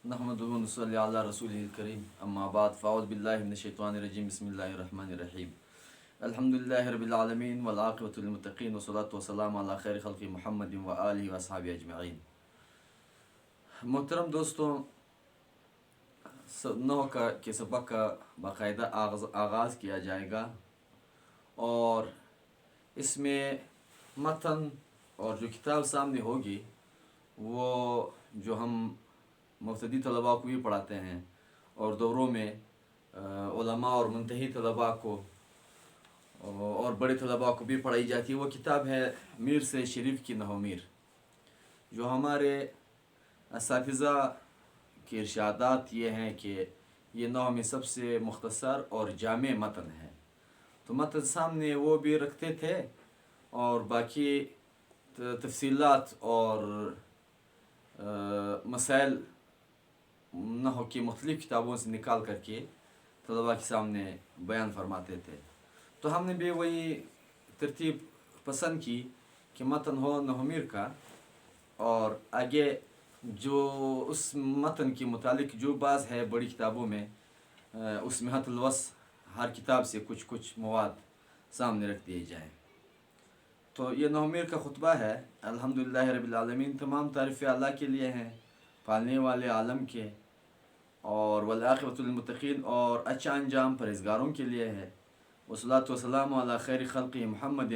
نحمدہ و نصلی علی رسولہ الکریم اما بعد فاعوذ باللہ من الشیطان الرجیم بسم اللہ الرحمن الرحیم الحمدللہ رب العالمین والعاقبۃ للمتقین والصلاۃ والسلام علی خیر خلق محمد و آلہ و اصحابہ اجمعین۔ محترم دوستوں، نحو کے سبق کا باقاعدہ آغاز کیا جائے گا، اور اس میں متن اور جو کتاب سامنے ہوگی وہ جو ہم مبتدی طلباء کو بھی پڑھاتے ہیں اور دوروں میں علماء اور منتہی طلباء کو اور بڑے طلباء کو بھی پڑھائی جاتی ہے، وہ کتاب ہے میر سے شریف کی نحو میر، جو ہمارے اساتذہ کے ارشادات یہ ہیں کہ یہ نحو میں سب سے مختصر اور جامع متن ہے۔ تو متن سامنے وہ بھی رکھتے تھے اور باقی تفصیلات اور مسائل نحو کی مختلف کتابوں سے نکال کر کے طلباء کے سامنے بیان فرماتے تھے۔ تو ہم نے بھی وہی ترتیب پسند کی کہ متن ہو نحو میر کا، اور آگے جو اس متن کے متعلق جو بعض ہے بڑی کتابوں میں اس میں حت الوصف ہر کتاب سے کچھ کچھ مواد سامنے رکھ دیے جائیں۔ تو یہ نحو میر کا خطبہ ہے۔ الحمدللہ رب العالمین، تمام تعریفیں اللہ کے لیے ہیں، پالنے والے عالم کے، اور والعاقبۃ للمتقین، اور اچھا انجام پرہیزگاروں کے لیے ہے۔ والصلاۃ والسلام علی خیر خلق محمد،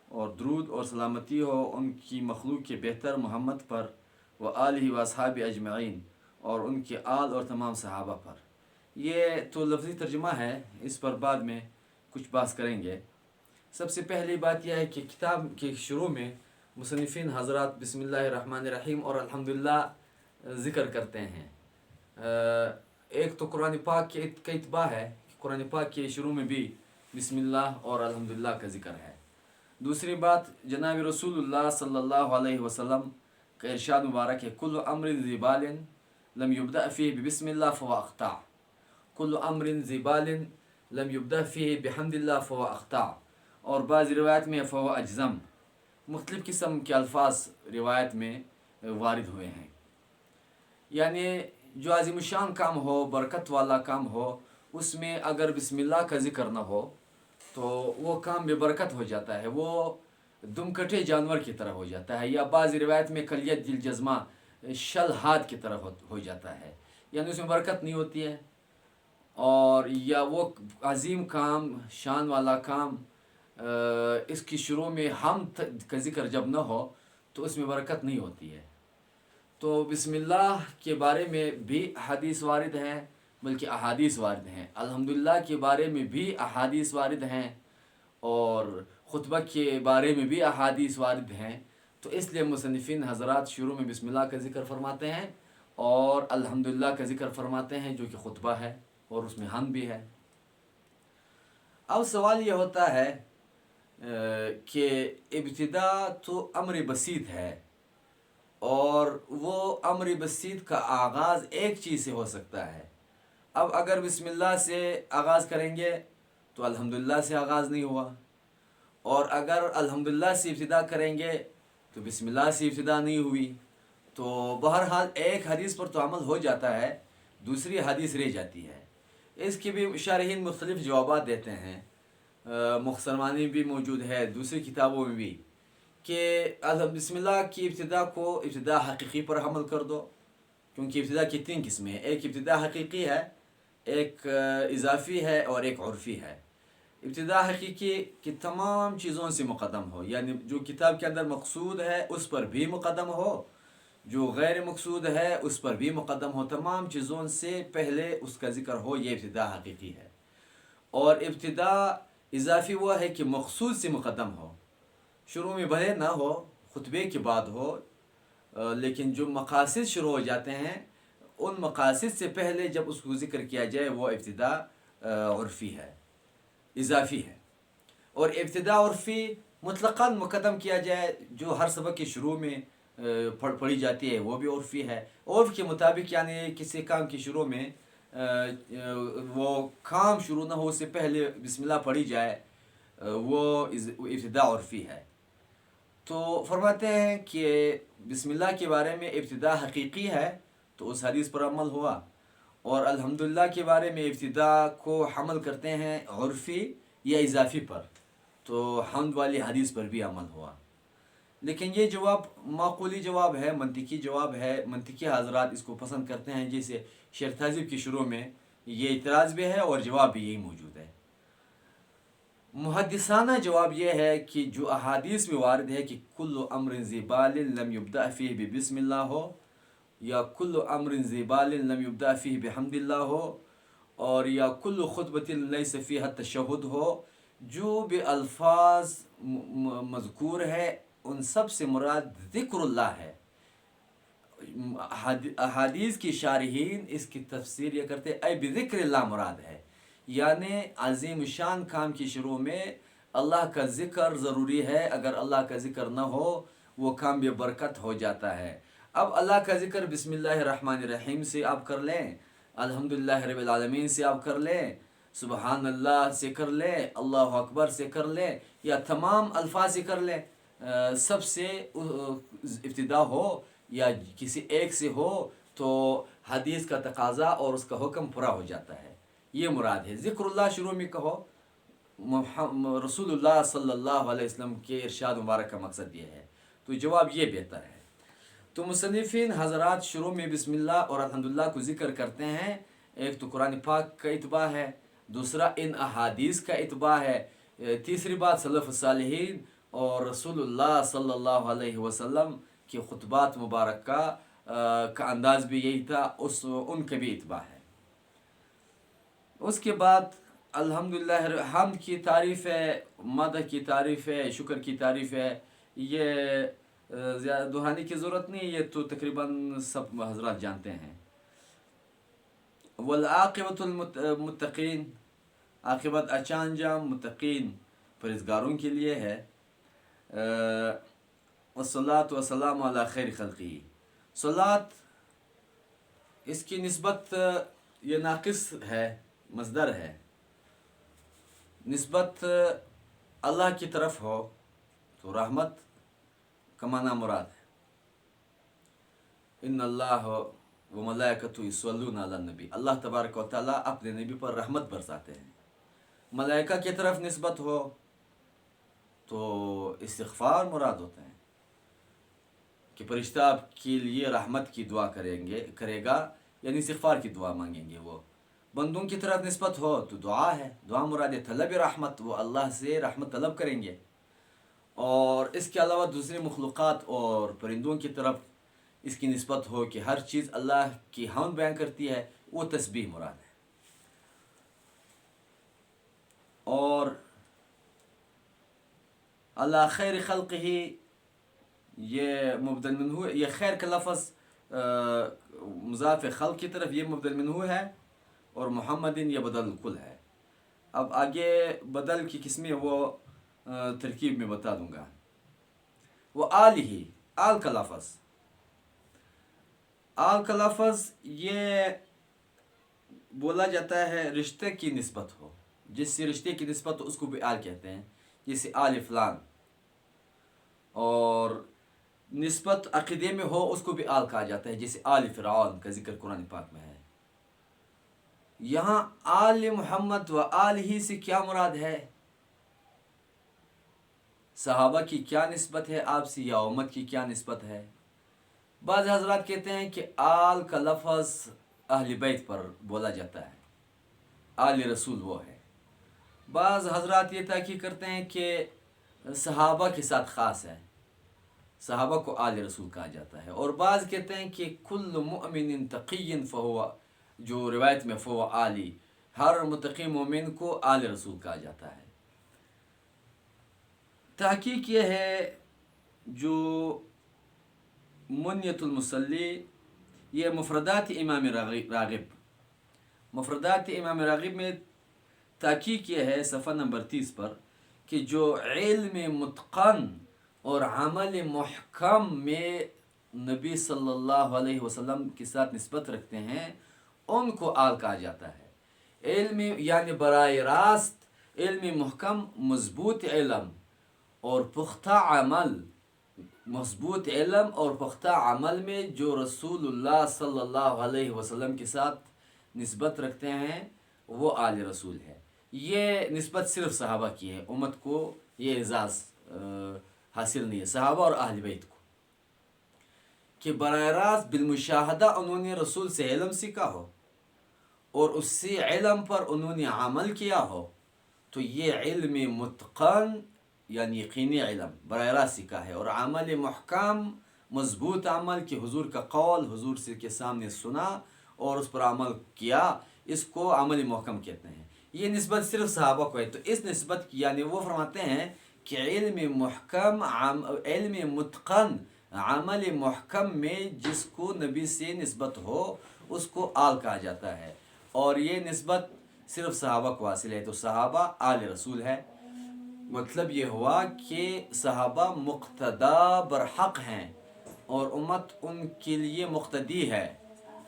اور درود اور سلامتی ہو ان کی مخلوق کے بہتر محمد پر، و آلہ و اصحاب اجمعین، اور ان کے آل اور تمام صحابہ پر۔ یہ تو لفظی ترجمہ ہے، اس پر بعد میں کچھ بحث کریں گے۔ سب سے پہلی بات یہ ہے کہ کتاب کے شروع میں مصنفین حضرات بسم اللہ الرحمن الرحیم اور الحمدللہ ذکر کرتے ہیں۔ ایک تو قرآن پاک کے اتباع ہے کہ قرآن پاک کے شروع میں بھی بسم اللہ اور الحمدللہ کا ذکر ہے۔ دوسری بات، جناب رسول اللہ صلی اللہ علیہ وسلم کا ارشاد مبارک ہے، کل امر ذی بال لم یبدأ فیہ ببسم اللہ فہو اخطاء، کل امر ذی بال لم یبدأ فیہ بحمد اللہ فہو اخطاء، اور بعض روایت میں فہو اجزم۔ مختلف قسم کے الفاظ روایت میں وارد ہوئے ہیں، یعنی جو عظیم الشان کام ہو، برکت والا کام ہو، اس میں اگر بسم اللہ کا ذکر نہ ہو تو وہ کام بے برکت ہو جاتا ہے، وہ دم کٹے جانور کی طرح ہو جاتا ہے، یا بعض روایت میں کلیت دل جزمہ شل ہاتھ کی طرح ہو جاتا ہے، یعنی اس میں برکت نہیں ہوتی ہے، اور یا وہ عظیم کام، شان والا کام، اس کی شروع میں حمد کا ذکر جب نہ ہو تو اس میں برکت نہیں ہوتی ہے۔ تو بسم اللہ کے بارے میں بھی حدیث وارد ہیں، بلکہ احادیث وارد ہیں۔ الحمدللہ کے بارے میں بھی احادیث وارد ہیں، اور خطبہ کے بارے میں بھی احادیث وارد ہیں۔ تو اس لیے مصنفین حضرات شروع میں بسم اللہ کا ذکر فرماتے ہیں اور الحمدللہ کا ذکر فرماتے ہیں، جو کہ خطبہ ہے اور اس میں حمد بھی ہے۔ اب سوال یہ ہوتا ہے کہ ابتدا تو امر بسیط ہے، اور وہ امر بسیط کا آغاز ایک چیز سے ہو سکتا ہے۔ اب اگر بسم اللہ سے آغاز کریں گے تو الحمدللہ سے آغاز نہیں ہوا، اور اگر الحمدللہ سے ابتدا کریں گے تو بسم اللہ سے ابتدا نہیں ہوئی۔ تو بہرحال ایک حدیث پر تو عمل ہو جاتا ہے، دوسری حدیث رہ جاتی ہے۔ اس کی بھی شارحین مختلف جوابات دیتے ہیں، مختصر معنی بھی موجود ہے دوسری کتابوں میں بھی، کہ بسم اللہ کی ابتدا کو ابتدا حقیقی پر حمل کر دو، کیونکہ ابتدا کی تین قسمیں ہیں، ایک ابتدا حقیقی ہے، ایک اضافی ہے، اور ایک عرفی ہے۔ ابتدا حقیقی کی تمام چیزوں سے مقدم ہو، یعنی جو کتاب کے اندر مقصود ہے اس پر بھی مقدم ہو، جو غیر مقصود ہے اس پر بھی مقدم ہو، تمام چیزوں سے پہلے اس کا ذکر ہو، یہ ابتدا حقیقی ہے۔ اور ابتدا اضافی وہ ہے کہ مقصود سے مقدم ہو، شروع میں بھلے نہ ہو، خطبے کے بعد ہو، لیکن جو مقاصد شروع ہو جاتے ہیں ان مقاصد سے پہلے جب اس کو ذکر کیا جائے وہ ابتدا عرفی ہے، اضافی ہے۔ اور ابتدا عرفی مطلقاً مقدم کیا جائے، جو ہر سبق کے شروع میں پڑھی جاتی ہے، وہ بھی عرفی ہے۔ عرف کے مطابق یعنی کسی کام کے شروع میں وہ کام شروع نہ ہو اس سے پہلے بسم اللہ پڑھی جائے، وہ ابتدا عرفی ہے۔ تو فرماتے ہیں کہ بسم اللہ کے بارے میں ابتدا حقیقی ہے تو اس حدیث پر عمل ہوا، اور الحمدللہ کے بارے میں ابتدا کو حمل کرتے ہیں عرفی یا اضافی پر، تو حمد والی حدیث پر بھی عمل ہوا۔ لیکن یہ جواب معقولی جواب ہے، منطقی جواب ہے، منطقی حضرات اس کو پسند کرتے ہیں، جیسے شیخ تہذیب کی شروع میں یہ اعتراض بھی ہے اور جواب بھی یہی موجود ہے۔ محدثانہ جواب یہ ہے کہ جو احادیث میں وارد ہے کہ کل امر ذی بال لم یبدأ فیہ بسم اللہ ہو، یا کل امر ذی بال لم یبدأ فیہ بحمد اللہ ہو، اور یا کل خطبۃ لیس فیہا التشہد ہو، جو بھی الفاظ مذکور ہے ان سب سے مراد ذکر اللہ ہے۔ احادیث کی شارحین اس کی تفسیر یہ کرتے اے بذکر اللہ مراد ہے، یعنی عظیم شان کام کی شروع میں اللہ کا ذکر ضروری ہے، اگر اللہ کا ذکر نہ ہو وہ کام بے برکت ہو جاتا ہے۔ اب اللہ کا ذکر بسم اللہ الرحمن الرحیم سے آپ کر لیں، الحمدللہ رب العالمین سے آپ کر لیں، سبحان اللہ سے کر لیں، اللہ اکبر سے کر لیں، یا تمام الفاظ سے کر لیں، سب سے ابتدا ہو یا کسی ایک سے ہو تو حدیث کا تقاضا اور اس کا حکم پورا ہو جاتا ہے، یہ مراد ہے۔ ذکر اللہ شروع میں کہو، رسول اللہ صلی اللہ علیہ وسلم کے ارشاد مبارک کا مقصد یہ ہے، تو جواب یہ بہتر ہے۔ تو مصنفین حضرات شروع میں بسم اللہ اور الحمدللہ کو ذکر کرتے ہیں، ایک تو قرآن پاک کا اتباع ہے، دوسرا ان احادیث کا اتباع ہے، تیسری بات سلف الصالحین اور رسول اللہ صلی اللہ علیہ وسلم کے خطبات مبارک کا انداز بھی یہی تھا، ان کا بھی اتباع ہے۔ اس کے بعد الحمدللہ حمد کی تعریف ہے، مدح کی تعریف ہے، شکر کی تعریف ہے، یہ زیادہ دہرانے کی ضرورت نہیں، یہ تو تقریباً سب حضرات جانتے ہیں۔ والعاقبۃ المتقین، عاقبت اچھا انجام متقین پرہیزگاروں کے لیے ہے۔ والصلاۃ والسلام علی خیر خلقہ، صلاۃ اس کی نسبت یہ ناقص ہے، مصدر ہے، نسبت اللہ کی طرف ہو تو رحمت کا معنی مراد ہے۔ ان اللہ و ملائکتہ یصلون علی النبی، اللہ تبارک و تعالیٰ اپنے نبی پر رحمت برساتے ہیں۔ ملائکہ کی طرف نسبت ہو تو استغفار مراد ہوتے ہیں کہ فرشتہ آپ کے لیے رحمت کی دعا کرے گا، یعنی استغفار کی دعا مانگیں گے۔ وہ بندوں کی طرف نسبت ہو تو دعا ہے، دعا مراد ہے، طلب رحمت، وہ اللہ سے رحمت طلب کریں گے۔ اور اس کے علاوہ دوسری مخلوقات اور پرندوں کی طرف اس کی نسبت ہو کہ ہر چیز اللہ کی حمد بیان کرتی ہے، وہ تسبیح مراد ہے۔ اور اللہ خیر خلقہ، یہ مبدل منہ، یہ خیر کا لفظ مضاف خلق کی طرف، یہ مبدل منہ ہے، اور محمدin یہ بدل کل ہے۔ اب آگے بدل کی قسمیں وہ ترکیب میں بتا دوں گا۔ وہ آلہ، آل کا لفظ، آل کا لفظ یہ بولا جاتا ہے رشتے کی نسبت ہو، جس سے رشتے کی نسبت ہو اس کو بھی آل کہتے ہیں، جیسے آل فلان، اور نسبت عقیدے میں ہو اس کو بھی آل کہا جاتا ہے، جیسے آل فرعون کا ذکر قرآن پاک میں ہے۔ یہاں آل محمد و آل ہی سے کیا مراد ہے؟ صحابہ کی کیا نسبت ہے آپ سے، یا امت کی کیا نسبت ہے؟ بعض حضرات کہتے ہیں کہ آل کا لفظ اہل بیت پر بولا جاتا ہے، آل رسول وہ ہے۔ بعض حضرات یہ تحقیق کرتے ہیں کہ صحابہ کے ساتھ خاص ہے، صحابہ کو آل رسول کہا جاتا ہے۔ اور بعض کہتے ہیں کہ کل مؤمن تقی فہو، جو روایت میں فہو آلی، ہر متقی مومن کو آل رسول کہا جاتا ہے۔ تحقیق یہ ہے جو منیت المصلی، یہ مفردات امام راغب، مفردات امام راغب میں تحقیق یہ ہے صفحہ نمبر 30 پر کہ جو علم متقن اور عمل محکم میں نبی صلی اللہ علیہ وسلم کے ساتھ نسبت رکھتے ہیں ان کو آل کہا جاتا ہے۔ علم یعنی براہ راست علم محکم، مضبوط علم اور پختہ عمل مضبوط علم اور پختہ عمل میں جو رسول اللہ صلی اللہ علیہ وسلم کے ساتھ نسبت رکھتے ہیں وہ آل رسول ہے۔ یہ نسبت صرف صحابہ کی ہے، امت کو یہ اعزاز حاصل نہیں ہے، صحابہ اور اہل بیت کو، کہ براہ راست بالمشاہدہ انہوں نے رسول سے علم سیکھا ہو اور اسی علم پر انہوں نے عمل کیا ہو، تو یہ علم متقن یعنی یقینی علم براہ راست سیکھا ہے، اور عمل محکم مضبوط عمل کہ حضور کا قول حضور سے کے سامنے سنا اور اس پر عمل کیا، اس کو عمل محکم کہتے ہیں۔ یہ نسبت صرف صحابہ کو ہے، تو اس نسبت کی یعنی وہ فرماتے ہیں کہ علم محکم علم متقن عمل محکم میں جس کو نبی سے نسبت ہو اس کو آل کہا جاتا ہے، اور یہ نسبت صرف صحابہ کو حاصل ہے، تو صحابہ آل رسول ہے۔ مطلب یہ ہوا کہ صحابہ مقتدا برحق ہیں اور امت ان کے لیے مقتدی ہے،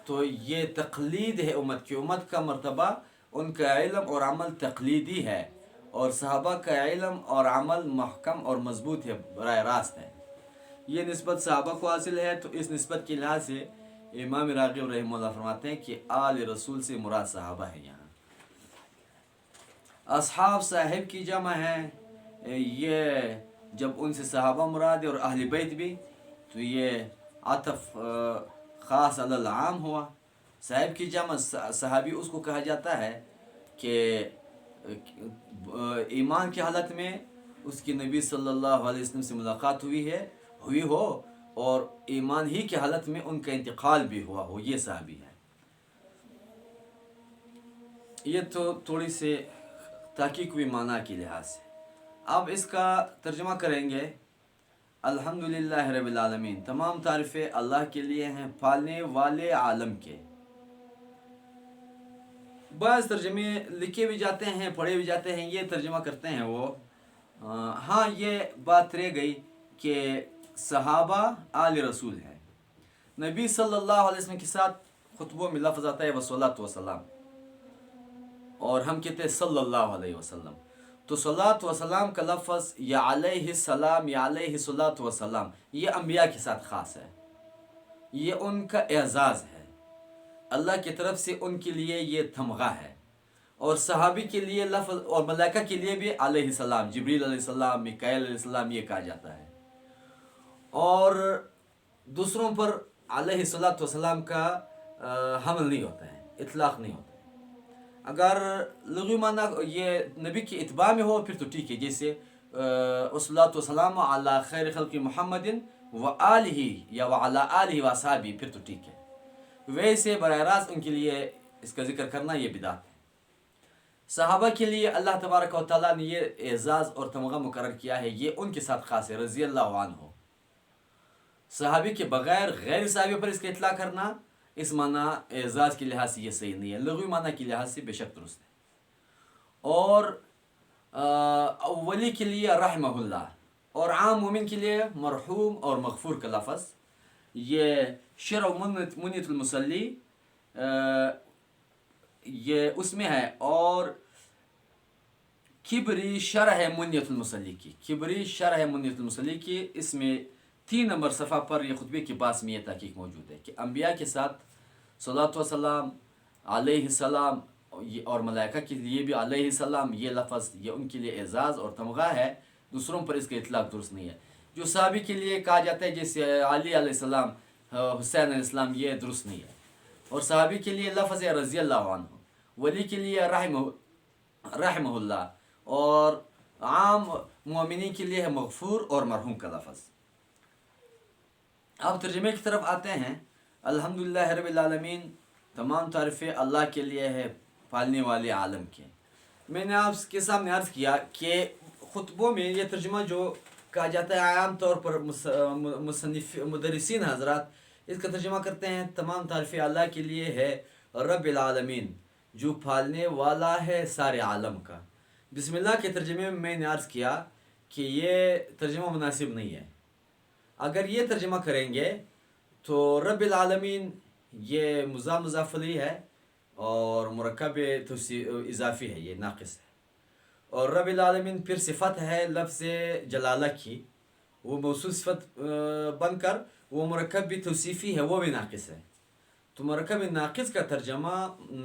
تو یہ تقلید ہے امت کی، امت کا مرتبہ ان کا علم اور عمل تقلیدی ہے، اور صحابہ کا علم اور عمل محکم اور مضبوط ہے، براہ راست ہے۔ یہ نسبت صحابہ کو حاصل ہے، تو اس نسبت کے لحاظ سے امام راغب رحمہ اللہ فرماتے ہیں کہ آل رسول سے مراد صحابہ ہے۔ یہاں اصحاب صاحب کی جمع ہے، یہ جب ان سے صحابہ مراد ہے اور اہل بیت بھی، تو یہ عطف خاص علی العام ہوا۔ صاحب کی جمع صحابی اس کو کہا جاتا ہے کہ ایمان کی حالت میں اس کی نبی صلی اللہ علیہ وسلم سے ملاقات ہوئی ہو اور ایمان ہی کی حالت میں ان کا انتقال بھی ہوا ہو، یہ صحابی ہے۔ یہ تو تھوڑی سی تحقیق ہوئی معنی کے لحاظ سے۔ اب اس کا ترجمہ کریں گے۔ الحمدللہ رب العالمین، تمام تعریفیں اللہ کے لیے ہیں، پالنے والے عالم کے۔ بعض ترجمے لکھے بھی جاتے ہیں، پڑھے بھی جاتے ہیں، یہ ترجمہ کرتے ہیں وہ۔ ہاں یہ بات رہ گئی کہ صحابہ آل رسول ہے۔ نبی صلی اللہ علیہ وسلم کے ساتھ خطبوں میں لفظ آتا ہے وصلاۃ وسلام، اور ہم کہتے ہیں صلی اللہ علیہ وسلم، تو صلاۃ وسلام کا لفظ یا علیہ السلام یا علیہ صلاۃ وسلام یہ انبیاء کے ساتھ خاص ہے، یہ ان کا اعزاز ہے، اللہ کی طرف سے ان کے لیے یہ تمغہ ہے، اور صحابی کے لیے لفظ اور ملائکہ کے لیے بھی علیہ السلام، جبریل علیہ السلام، میکائیل علیہ السلام یہ کہا جاتا ہے، اور دوسروں پر علیہ الصلاۃ والسلام کا حمل نہیں ہوتا ہے، اطلاق نہیں ہوتا ہے۔ اگر لغوی معنی یہ نبی کی اتباع میں ہو پھر تو ٹھیک ہے، جیسے الصلاۃ والسلام علی خیر خلق محمد و آلہ یا وعلی آلہ و اصحابہ، پھر تو ٹھیک ہے۔ ویسے براہ راست ان کے لیے اس کا ذکر کرنا یہ بدعت ہے۔ صحابہ کے لیے اللہ تبارک و تعالیٰ نے یہ اعزاز اور تمغہ مقرر کیا ہے، یہ ان کے ساتھ خاص ہے، رضی اللہ عنہ۔ صحابی کے بغیر غیر صحابی پر اس کا اطلاق کرنا اس معنی اعزاز کے لحاظ سے یہ صحیح نہیں ہے، لغوی معنی کے لحاظ سے بے شک درست ہے۔ اور ولی کے لیے رحمہ اللہ، اور عام مومن کے لیے مرحوم اور مغفور کا لفظ، یہ شرع منیت المصلی یہ اس میں ہے، اور کبری شرح منیت المصلی کی، کبری شرح منیت المصلی کی، اس میں 3 نمبر صفحہ پر یہ خطبے کے پاس میں یہ تحقیق موجود ہے کہ انبیاء کے ساتھ صلاۃ وسلام علیہ السلام اور ملائکہ کے لیے بھی علیہ السلام یہ لفظ یہ ان کے لیے اعزاز اور تمغہ ہے، دوسروں پر اس کا اطلاق درست نہیں ہے۔ جو صحابی کے لیے کہا جاتا ہے جیسے علی علیہ السلام، حسین علیہ السلام، یہ درست نہیں ہے، اور صحابی کے لیے لفظ ہے رضی اللہ عنہ، ولی کے لیے رحمہ اللہ، اور عام مومنین کے لیے ہے مغفور اور مرحوم کا لفظ۔ اب ترجمے کی طرف آتے ہیں۔ الحمدللہ رب العالمین، تمام تعریفیں اللہ کے لیے ہے، پالنے والے عالم کے۔ میں نے آپ کے سامنے عرض کیا کہ خطبوں میں یہ ترجمہ جو کہا جاتا ہے عام طور پر مدرسین حضرات اس کا ترجمہ کرتے ہیں تمام تعریفیں اللہ کے لیے ہے رب العالمین، جو پالنے والا ہے سارے عالم کا۔ بسم اللہ کے ترجمے میں نے عرض کیا کہ یہ ترجمہ مناسب نہیں ہے۔ اگر یہ ترجمہ کریں گے تو رب العالمین یہ مضاف الیہ ہے اور مرکب اضافی ہے، یہ ناقص ہے، اور رب العالمین پھر صفت ہے لفظ جلالہ کی، وہ موصول صفت بن کر وہ مرکب بھی توصیفی ہے، وہ بھی ناقص ہے. تو مرکب ناقص کا ترجمہ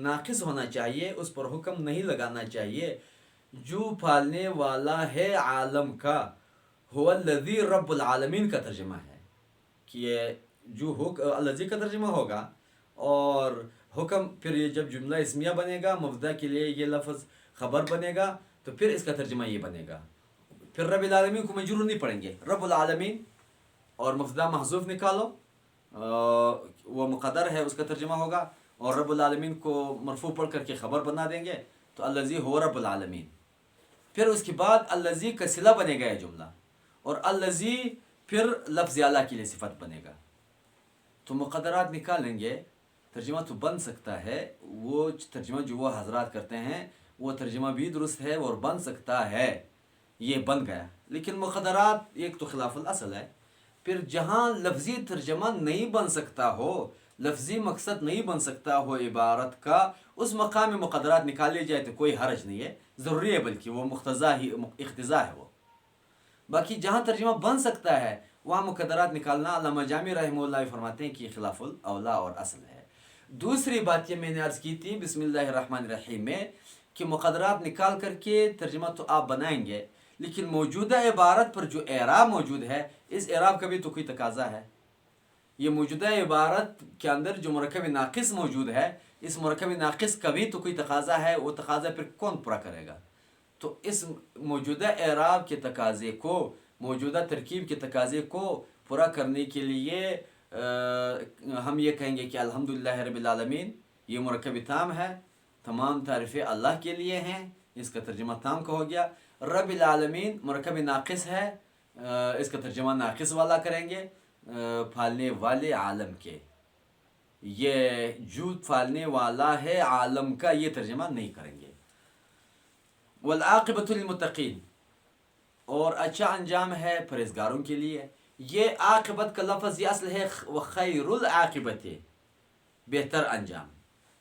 ناقص ہونا چاہیے، اس پر حکم نہیں لگانا چاہیے. جو پالنے والا ہے عالم کا، هو الذی رب العالمین کا ترجمہ ہے کہ یہ جو الذی کا ترجمہ ہوگا اور حکم، پھر یہ جب جملہ اسمیہ بنے گا مبتدا کے لیے یہ لفظ خبر بنے گا تو پھر اس کا ترجمہ یہ بنے گا. پھر رب العالمین کو مجرور نہیں پڑھیں گے، رب العالمین اور مبتدا محذوف نکالو، وہ مقدر ہے اس کا ترجمہ ہوگا، اور رب العالمین کو مرفوع پڑھ کر کے خبر بنا دیں گے تو الذی هو رب العالمین. پھر اس کے بعد الذی کا صلہ بنے گا یہ جملہ، اور الذی پھر لفظ اعلیٰ کے لیے صفت بنے گا. تو مقدرات نکالیں گے، ترجمہ تو بن سکتا ہے. وہ ترجمہ جو وہ حضرات کرتے ہیں وہ ترجمہ بھی درست ہے اور بن سکتا ہے، یہ بن گیا. لیکن مقدرات ایک تو خلاف الاصل ہے. پھر جہاں لفظی ترجمہ نہیں بن سکتا ہو، لفظی مقصد نہیں بن سکتا ہو عبارت کا، اس مقام میں مقدرات نکال لی جائے تو کوئی حرج نہیں ہے، ضروری ہے، بلکہ وہ مقتضا ہی اقتضا ہے وہ. باقی جہاں ترجمہ بن سکتا ہے وہاں مقدرات نکالنا علامہ جامی رحمہ اللہ فرماتے ہیں کہ خلاف الاولا اور اصل ہے. دوسری بات یہ میں نے عرض کی تھی بسم اللہ الرحمن الرحیم میں کہ مقدرات نکال کر کے ترجمہ تو آپ بنائیں گے، لیکن موجودہ عبارت پر جو اعراب موجود ہے اس اعراب کا بھی تو کوئی تقاضا ہے. یہ موجودہ عبارت کے اندر جو مرکب ناقص موجود ہے اس مرکب ناقص کا بھی تو کوئی تقاضا ہے، وہ تقاضا پھر کون پورا کرے گا؟ تو اس موجودہ اعراب کے تقاضے کو، موجودہ ترکیب کے تقاضے کو پورا کرنے کے لیے ہم یہ کہیں گے کہ الحمدللہ رب العالمین، یہ مرکب تام ہے، تمام تعریفیں اللہ کے لیے ہیں، اس کا ترجمہ تام کا ہو گیا. رب العالمین مرکب ناقص ہے، اس کا ترجمہ ناقص والا کریں گے، پھالنے والے عالم کے. یہ جو پھالنے والا ہے عالم کا یہ ترجمہ نہیں کریں گے. والعاقبۃ للمتقین، اور اچھا انجام ہے پرہیزگاروں کے لیے. یہ عاقبت کا لفظ یہ اصل ہے وخیر العاقبت، بہتر انجام.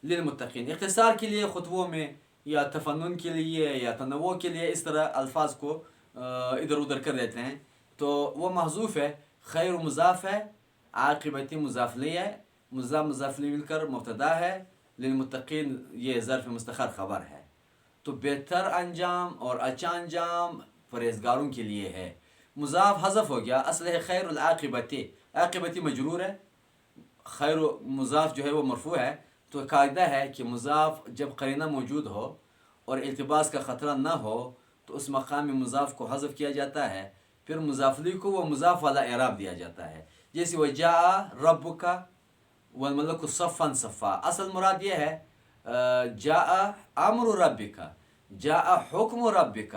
للمتقین اختصار کے لیے خطبوں میں یا تفنن کے لیے یا تنوع کے لیے اس طرح الفاظ کو ادھر ادھر کر دیتے ہیں تو وہ محذوف ہے. خیر مضاف ہے، عاقبتی مضاف لی ہے، مضاف لی مل کر مبتدا ہے، للمتقین یہ ظرف مستقر خبر ہے. تو بہتر انجام اور اچھا انجام پرہیزگاروں کے لیے ہے. مضاف حذف ہو گیا، اصل ہے خیر العاقبتی، عاقبتی مجرور ہے، خیر مضاف جو ہے وہ مرفوع ہے. تو قاعدہ ہے کہ مضاف جب قرینہ موجود ہو اور التباس کا خطرہ نہ ہو تو اس مقام میں مضاف کو حذف کیا جاتا ہے، پھر مضاف لی کو وہ مضاف والا اعراب دیا جاتا ہے. جیسے وجاء ربک والملک صفا صفا، اصل مراد یہ ہے جاء امر ربک، جاء حکم ربک.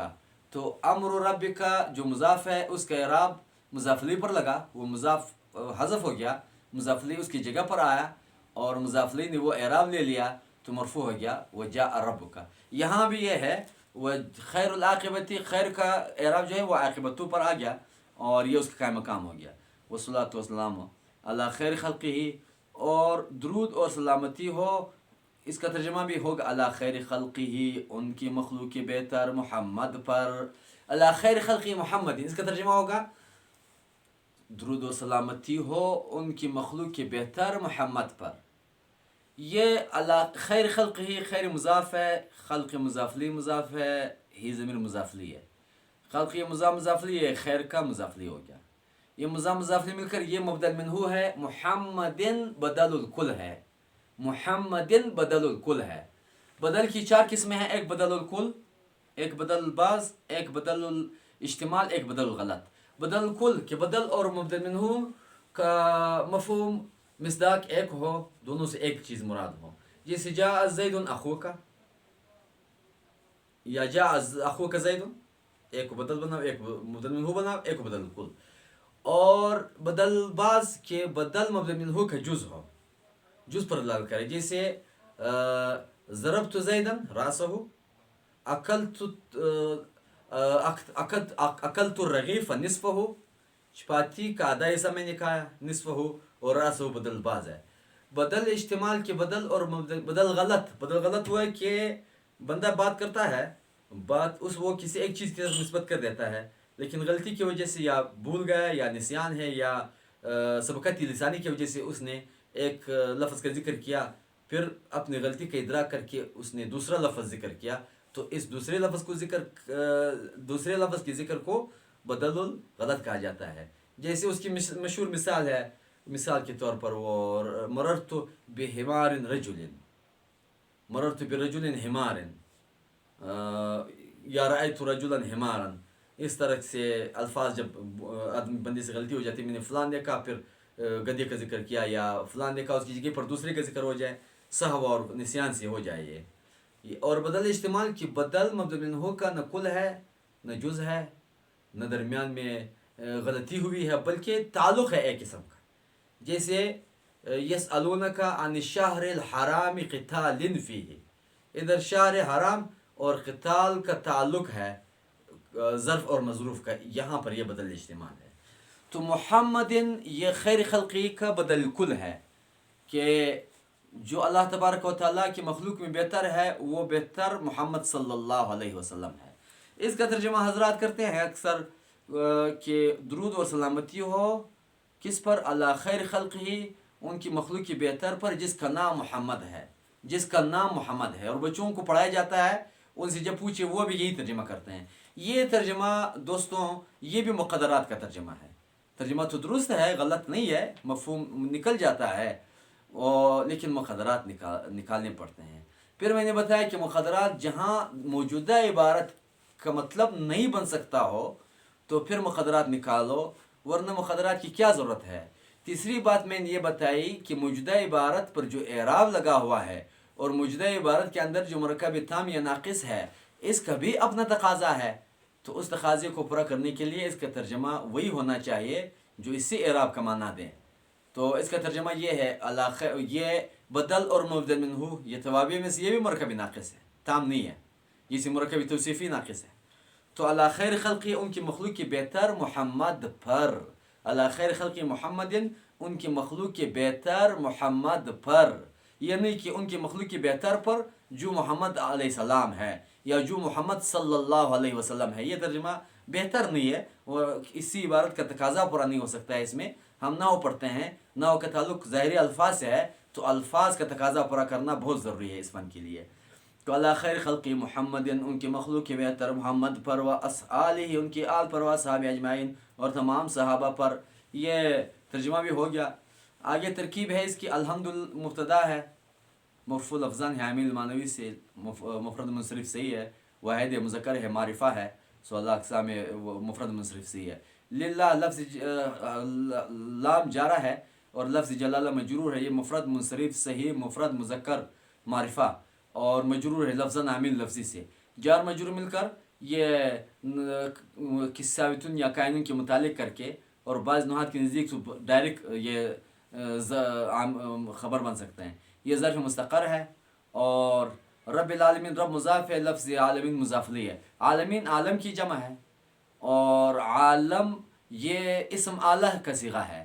تو امر ربک جو مضاف ہے اس کا اعراب مضاف لی پر لگا، وہ مضاف حذف ہو گیا، مضاف لی اس کی جگہ پر آیا اور مضاف لی نے وہ اعراب لے لیا تو مرفوع ہو گیا وجاء ربک. یہاں بھی یہ ہے وہ خیر العاقبتی، خیر کا اعراب جو ہے وہ عاقبتوں پر آ گیا اور یہ اس کا قائم مقام ہو گیا. والصلاۃ والسلام علی خیر خلقہ، اور درود اور سلامتی ہو، اس کا ترجمہ بھی ہوگا علی خیر خلقہ، ان کی مخلوق بہتر محمد پر. علی خیر خلقہ محمد، اس کا ترجمہ ہوگا درود و سلامتی ہو ان کی مخلوق کے بہتر محمد پر. یہ علی خیر خلقہ، خیر مضاف ہے، خلق مضاف لی مضاف ہے، ہی ضمیر مضاف لی ہے، خلق یہ مضاف لی ہے، خیر کا مضاف لی ہو گیا. یہ مضاف لی مل کر یہ مبدل منہو ہے، محمد بدل الکل ہے، محمد بدل الکل ہے. بدل کی 4 قسمیں ہیں، ایک بدل الکل، ایک بدل البعض، ایک بدل الاجتمال، ایک بدل الغلط. بدل الکل کہ بدل اور مبدل منہو کا مفہوم مصداق ایک ہو، دونوں سے ایک چیز مراد ہو. جیسے جاء زید اخوک یا جاء اخوک زید، ایک کو بدل بناؤ، ایک مبدل منہو بناؤ، ایک کو بدل الکل. اور بدل بعض کے بدل مبدل منہو کا جز ہو، جز پر دلالت کرے. جیسے ضربت زیدا راسہ، اکلت الرغیف نصفہ، چپاتی کا آدھا حصہ میں نے کھایا، نصفہ، اور راسہ بدل بعض ہے. بدل اجتمال کے بدل اور بدل غلط، بدل غلط ہوا ہے کہ بندہ بات کرتا ہے، بات اس وہ کسی ایک چیز کی طرف نسبت کر دیتا ہے، لیکن غلطی کی وجہ سے یا بھول گیا یا نسیان ہے یا سبقت لسانی کی وجہ سے اس نے ایک لفظ کا ذکر کیا، پھر اپنی غلطی کا ادراک کر کے اس نے دوسرا لفظ ذکر کیا، تو اس دوسرے لفظ کے ذکر کو بدل الغلط کہا جاتا ہے۔ جیسے اس کی مشہور مثال ہے، مثال کے طور پر وہ مررت بحمار رجل، مررت برجل حمار، یا رأیت رجلا حمارا، اس طرح سے الفاظ جب آدمی بندے سے غلطی ہو جاتی ہے، میں نے فلان دیکھا پھر گدھے کا ذکر کیا، یا فلان دیکھا اس کی جگہ پر دوسرے کا ذکر ہو جائے، سہو اور نسیان سے ہو جائے یہ۔ اور بدل استعمال کی بدل مبدل منہ کا نہ کل ہے نہ جز ہے نہ درمیان میں غلطی ہوئی ہے، بلکہ تعلق ہے ایک قسم کا۔ جیسے یسألونک عن الشہر الحرام قتال فیہ، ادھر شہر حرام اور قتال کا تعلق ہے ظرف اور مظروف کا، یہاں پر یہ بدل استعمال ہے۔ تو محمد یہ خیر خلقی کا بدل کل ہے کہ جو اللہ تبارک و تعالیٰ کی مخلوق میں بہتر ہے وہ بہتر محمد صلی اللہ علیہ وسلم ہے۔ اس کا ترجمہ حضرات کرتے ہیں اکثر کہ درود اور سلامتی ہو کس پر؟ اللہ خیر خلق ہی، ان کی مخلوق کی بہتر پر جس کا نام محمد ہے، جس کا نام محمد ہے۔ اور بچوں کو پڑھایا جاتا ہے، ان سے جب پوچھے وہ بھی یہی ترجمہ کرتے ہیں۔ یہ ترجمہ دوستوں یہ بھی مقدرات کا ترجمہ ہے، ترجمہ تو درست ہے، غلط نہیں ہے، مفہوم نکل جاتا ہے، لیکن مقدرات نکالنے پڑتے ہیں۔ پھر میں نے بتایا کہ مقدرات جہاں موجودہ عبارت کا مطلب نہیں بن سکتا ہو تو پھر مقدرات نکالو، ورنہ مقدرات کی کیا ضرورت ہے۔ تیسری بات میں نے یہ بتائی کہ موجودہ عبارت پر جو اعراب لگا ہوا ہے اور موجودہ عبارت کے اندر جو مرکب تام یا ناقص ہے، اس کا بھی اپنا تقاضا ہے، تو اس تقاضے کو پورا کرنے کے لیے اس کا ترجمہ وہی ہونا چاہیے جو اس سے اعراب کا معنی دیں۔ تو اس کا ترجمہ یہ ہے یہ بدل اور مبدل منہ، یہ توابع میں سے یہ بھی مرکب ناقص ہے، تام نہیں ہے، جسے مرکب توصیفی ناقص ہے۔ تو اللہ خیر خلقی ان کی مخلوق کی بہتر محمد پر، اللہ خیر خلقی محمد ان کی مخلوق کے بہتر محمد پر، یہ نہیں کہ ان کی مخلوق کی بہتر پر جو محمد علیہ السلام ہے یا جو محمد صلی اللہ علیہ وسلم ہے، یہ ترجمہ بہتر نہیں ہے، اور اسی عبارت کا تقاضا پورا نہیں ہو سکتا ہے۔ اس میں ہم نحو پڑھتے ہیں، نحو کا تعلق ظاہری الفاظ سے ہے، تو الفاظ کا تقاضا پورا کرنا بہت ضروری ہے اس فن کے لیے۔ تو اللہ خیر خلقی محمد ان کی مخلوق کے بہتر محمد پر، و اصحابہ ان کی آل پر، و اصحاب اجمعین اور تمام صحابہ پر، یہ ترجمہ بھی ہو گیا۔ آگے ترکیب ہے اس کی، الحمد مبتدا ہے، مرفوع لفظان ہے عامل معنوی سے، مفرد منصرف صحیح ہے، واحد مذکر ہے، معرفہ ہے، سو اللہ اقسام مفرد منصرف صحیح ہے۔ للہ لفظ لام جارہ ہے اور لفظ جلالہ مجرور ہے، یہ مفرد منصرف صحیح مفرد مذکر معرفہ اور مجرور ہے لفظاً عامل لفظی سے، جار مجرور مل کر یہ کساوتن یا کائنون کے متعلق کر کے، اور بعض نحات کے نزدیک تو ڈائریکٹ یہ خبر بن سکتے ہیں۔ یہ ظرف مستقر ہے، اور رب العالمین رب مضاف ہے، لفظ عالمین مضاف الیہ ہے، عالمین عالم کی جمع ہے، اور عالم یہ اسم اعلیٰ کا صیغہ ہے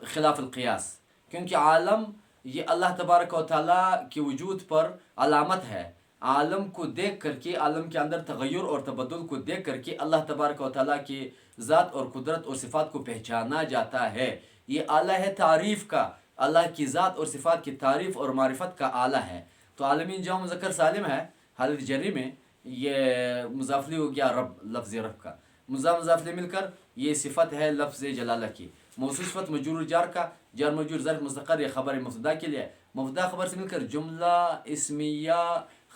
خلاف القیاس، کیونکہ عالم یہ اللہ تبارک و تعالیٰ کے وجود پر علامت ہے۔ عالم کو دیکھ کر کے، عالم کے اندر تغیر اور تبدل کو دیکھ کر کے اللہ تبارک و تعالیٰ کی ذات اور قدرت اور صفات کو پہچانا جاتا ہے۔ یہ آلہ ہے تعریف کا، اللہ کی ذات اور صفات کی تعریف اور معرفت کا آلہ ہے۔ تو عالمین جمع مذکر سالم ہے، حالت جری میں یہ مضافلی ہو گیا رب، لفظ رب کا، مضافلی مل کر یہ صفت ہے لفظ جلالہ کی، موصوف صفت مجرور جار کا، جار مجرور ظرف مستقر یا خبر مبتدا کے لیے، مبتدا خبر سے مل کر جملہ اسمیہ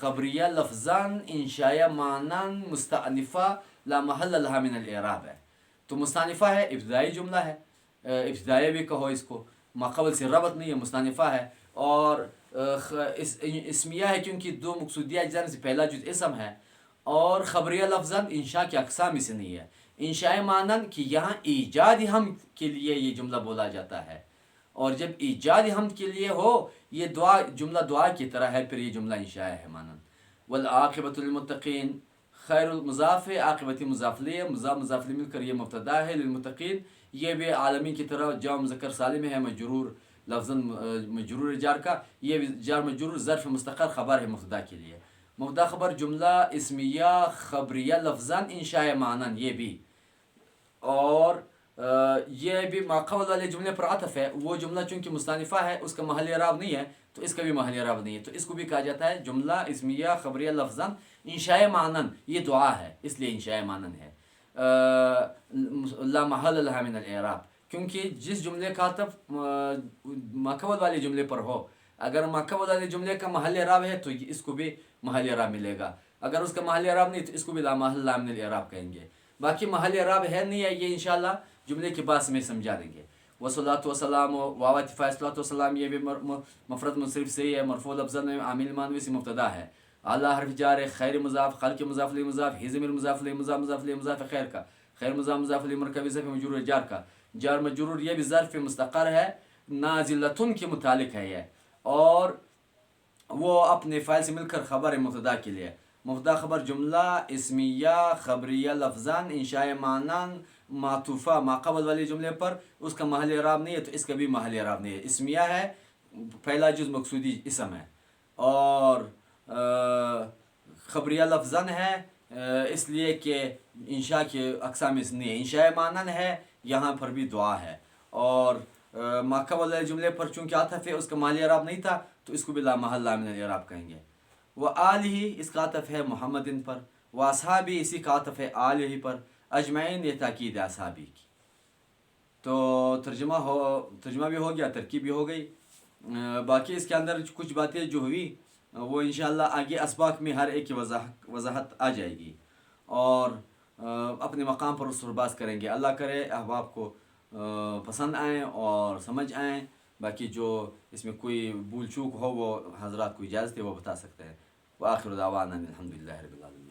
خبریہ لفظان انشائیہ معنان مستأنفہ لا محل لها من الاعراب ہے۔ تو مستأنفہ ہے، ابتدائی جملہ ہے، ابتدائی بھی کہو اس کو، ماقبل سے ربط نہیں ہے، مستأنفہ ہے، اور اسمیہ ہے کیونکہ دو مقصودیہ اجزاء سے پہلا جز اسم ہے، اور خبریہ لفظاً انشاء کے اقسام میں سے نہیں ہے۔ انشاء معنن کہ یہاں ایجاد حمد کے لیے یہ جملہ بولا جاتا ہے، اور جب ایجاد حمد کے لیے ہو یہ دعا، جملہ دعا کی طرح ہے، پھر یہ جملہ انشاء ہے معنن۔ والعاقبۃ للمتقین، خیر المضاف عاقبتی مضاف لیے، مضاف لی مل کر یہ مبتدا ہے، للمتقین یہ بھی عالمین کی طرح جمع مذکر سالم ہے، مجرور لفظاً مجرور جار کا، یہ جار مجرور ظرف مستقر خبر ہے مبتدا کے لیے، مبتدا خبر جملہ اسمیہ خبریہ لفظاً انشاء معنن، یہ بھی اور یہ بھی ماقبل والے جملے پر عطف ہے، وہ جملہ چونکہ مستانفہ ہے اس کا محل اعراب نہیں ہے تو اس کا بھی محل اعراب نہیں ہے، تو اس کو بھی کہا جاتا ہے جملہ اسمیہ خبریہ لفظاً انشاء معنن، یہ دعا ہے اس لیے انشاء معنن ہے، لا محل لها من الاعراب، کیونکہ جس جملے کا عطف ماقبل والے جملے پر ہو، اگر ماقبل والے جملے کا محل اعراب ہے تو اس کو بھی محل اعراب ملے گا، اگر اس کا محل اعراب نہیں تو اس کو بھی لا محل لها من الاعراب کہیں گے۔ باقی محل اعراب ہے نہیں ہے، یہ انشاءاللہ جملے کے بعد میں سمجھا دیں گے۔ وصلاۃ وسلام واواتفا صلاۃ وسلام، یہ بھی مفرد منصرف سے ہی ہے، مرفوع لفظاً عامل مانوی سے مبتدا ہے، اعلیٰ حرف جار، خیر مضاف، خلق مضاف الیہ مضاف، ہی ضمیر مضاف الیہ مضاف مضاف الیہ مضاف خیر کا، خیر مضاف مضاف الیہ مرکب ظرف مجرور جار کا، جار مجرور یہ بھی ظرف مستقر ہے، نازلتن کے متعلق ہے یہ، اور وہ اپنے فاعل سے مل کر خبر مبتدا کے لیے، مبتدا خبر جملہ اسمیہ خبریہ لفظاً انشاء معنن معطوفہ ماقبل والے جملے پر، اس کا محل اعراب نہیں ہے تو اس کا بھی محل اعراب نہیں ہے، اسمیہ ہے، پہلا جز مقصودی اسم ہے، اور خبریہ لفظاً ہے اس لیے کہ انشاء کے اقسام اس نہیں ہے، انشاء معنن ہے، یہاں پر بھی دعا ہے، اور ماقبل والے جملے پر چونکہ عطف ہے اس کا محل اعراب نہیں تھا تو اس کو بھی لا محل لا من الاعراب کہیں گے۔ وہ آلہ اس کا عطف ہے محمد پر، وہ اصحابی اسی کا عطف ہے آلہ پر، اجمعین یہ تاکید ہے اصحابی کی۔ تو ترجمہ بھی ہو گیا، ترکیب بھی ہو گئی، باقی اس کے اندر کچھ باتیں جو ہوئی وہ انشاءاللہ آگے اسباق میں ہر ایک کی وضاحت آ جائے گی، اور اپنے مقام پر اس پر بات کریں گے۔ اللہ کرے احباب کو پسند آئیں اور سمجھ آئیں، باقی جو اس میں کوئی بھول چوک ہو وہ حضرات کو اجازت ہے وہ بتا سکتے ہیں۔ وآخر دعوانا الحمدللہ رب العالمین۔